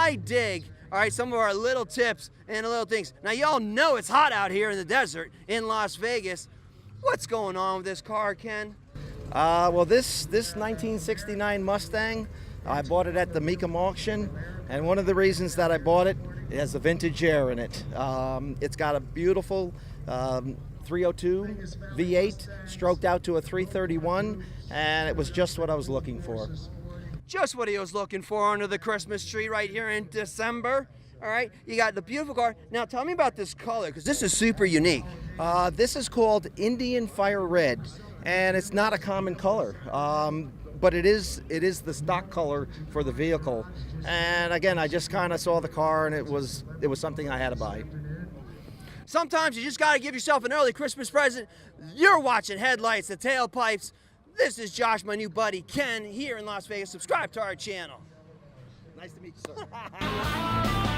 I dig, all right, some of our little tips and little things. Now, y'all know it's hot out here in the desert in Las Vegas. What's going on with this car, Ken? Well, this 1969 Mustang, I bought it at the Mecum auction, and one of the reasons that I bought it, it has a vintage air in it. It's got a beautiful 302 V8 stroked out to a 331, and it was just what I was looking for. Just what he was looking for under the Christmas tree right here in December. All right, you got the beautiful car. Now tell me about this color, because this is super unique. This is called Indian Fire Red, and it's not a common color, but it is the stock color for the vehicle. And again, I just kind of saw the car, and it was something I had to buy. Sometimes you just got to give yourself an early Christmas present. You're watching Headlights, the Tailpipes. This is Josh, my new buddy Ken, here in Las Vegas. Subscribe to our channel. Nice to meet you, sir.